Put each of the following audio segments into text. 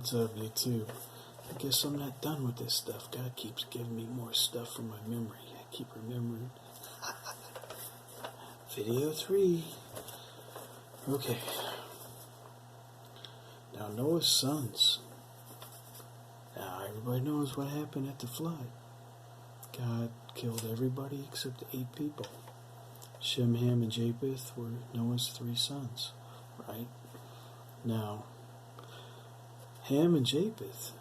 What's up, YouTube? I guess I'm not done with this stuff. God keeps giving me more stuff from my memory. I keep remembering. Video 3. Okay. Now, Noah's sons. Now, everybody knows what happened at the flood. God killed everybody except 8 people. Shem, Ham, and Japheth were Noah's 3 sons, right? Now, Ham and Japheth.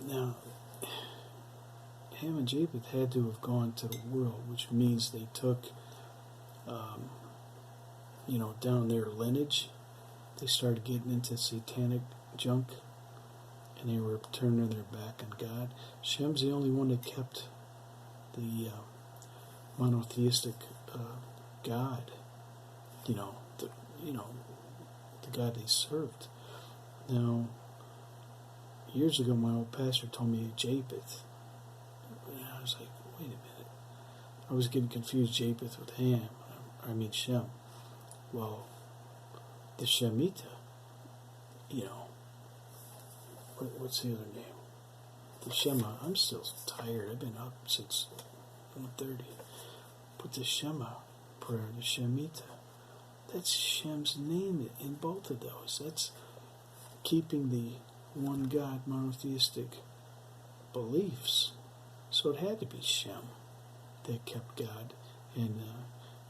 Now, Ham and Japheth had to have gone to the world, which means they took, down their lineage. They started getting into satanic junk, and they were turning their back on God. Shem's the only one that kept the monotheistic God. The God they served. Now, years ago, my old pastor told me Japheth. And I was like, wait a minute. I was getting confused Japheth with Shem. Well, the shemita, what's the other name? The shema. I'm still tired. I've been up since 1:30. But the shema prayer, the shemita, that's Shem's name in both of those. That's keeping the one God monotheistic beliefs. So it had to be Shem that kept God. And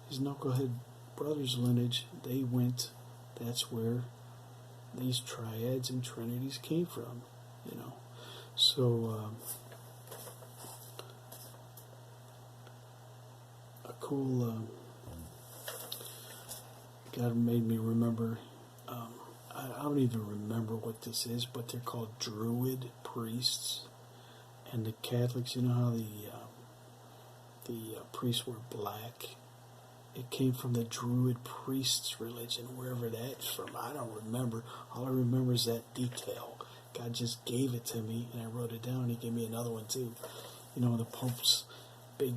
his knucklehead brothers' lineage, they went, that's where these triads and trinities came from, So a cool God made me remember. I don't even remember what this is, but they're called Druid priests. And the Catholics, you know how the priests were black? It came from the Druid priests' religion, wherever that's from. I don't remember. All I remember is that detail. God just gave it to me, and I wrote it down, and he gave me another one, too. The Pope's big,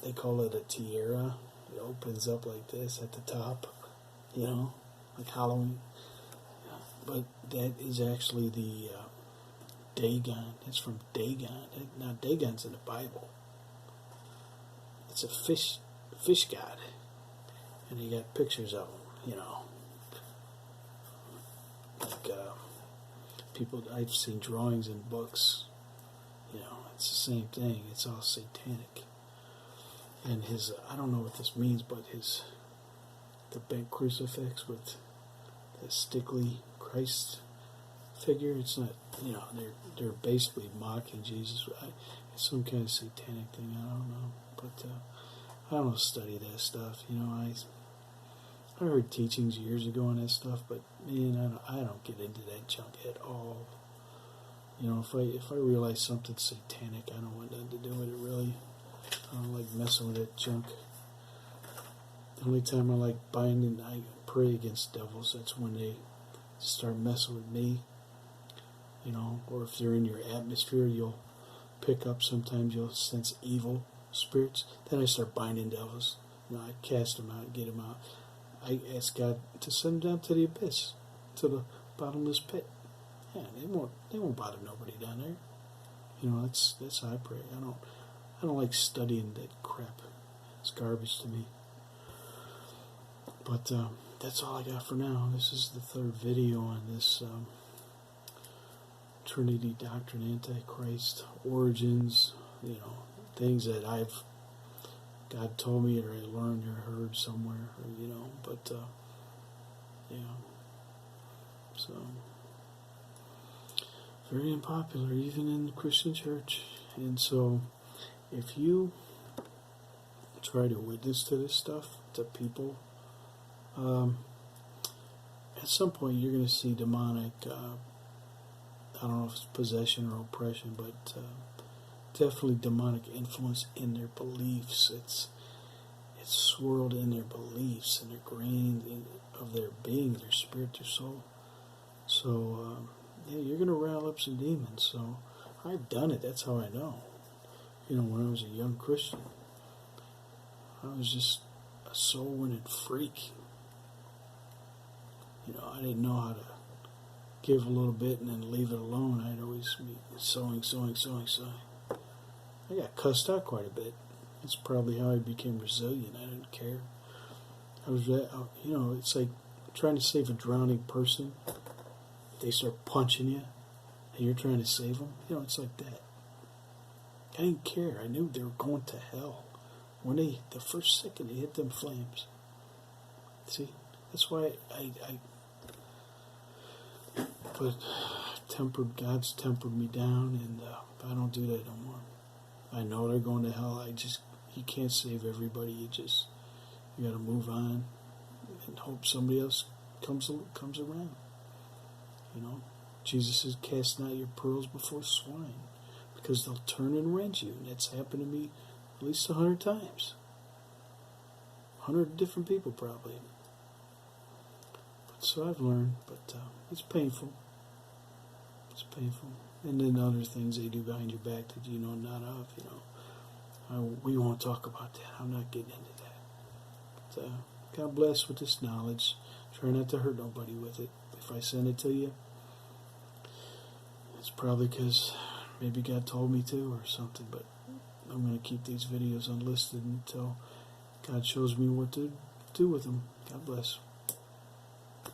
they call it a tiara. It opens up like this at the top, like Halloween. But that is actually the dagon. It's from Dagon. Now, Dagon's in the Bible. It's a fish god. And you got pictures of him, Like people, I've seen drawings in books. It's the same thing. It's all satanic. And his, I don't know what this means, but the bent crucifix with the stickly Christ figure, it's not, they're basically mocking Jesus. It's some kind of satanic thing, I don't know. But I don't study that stuff, I heard teachings years ago on that stuff, but man, I don't get into that junk at all. If I realize something's satanic, I don't want nothing to do with it, really. I don't like messing with that junk. The only time I like binding, I pray against devils, that's when they start messing with me, or if they're in your atmosphere, you'll pick up, sometimes you'll sense evil spirits. Then I start binding devils. I cast them out, get them out. I ask God to send them down to the abyss, to the bottomless pit. Yeah, they won't bother nobody down there. That's how I pray. I don't like studying that crap. It's garbage to me. But that's all I got for now. This is the 3rd video on this Trinity doctrine, Antichrist, origins, things that God told me or I learned or heard somewhere, but so very unpopular even in the Christian church. And so if you try to witness to this stuff to people, at some point you're going to see demonic, I don't know if it's possession or oppression, but definitely demonic influence in their beliefs. It's swirled in their beliefs and their grain of their being, their spirit, their soul. So, you're going to rile up some demons. So, I've done it. That's how I know. When I was a young Christian, I was just a soul-winning freak. I didn't know how to give a little bit and then leave it alone. I'd always be sowing. I got cussed out quite a bit. That's probably how I became resilient. I didn't care. I was, it's like trying to save a drowning person. They start punching you, and you're trying to save them. It's like that. I didn't care. I knew they were going to hell when the first second they hit them flames. See, that's why but God's tempered me down, and I don't do that no more. I know they're going to hell. You can't save everybody. You got to move on and hope somebody else comes around. Jesus says, cast not your pearls before swine, because they'll turn and rend you. And that's happened to me at least 100 times. 100 different people probably. So I've learned, but it's painful. It's painful. And then other things they do behind your back that you know not of, we won't talk about that. I'm not getting into that. But, God bless with this knowledge. Try not to hurt nobody with it. If I send it to you, it's probably because maybe God told me to or something, but I'm going to keep these videos unlisted until God shows me what to do with them. God bless.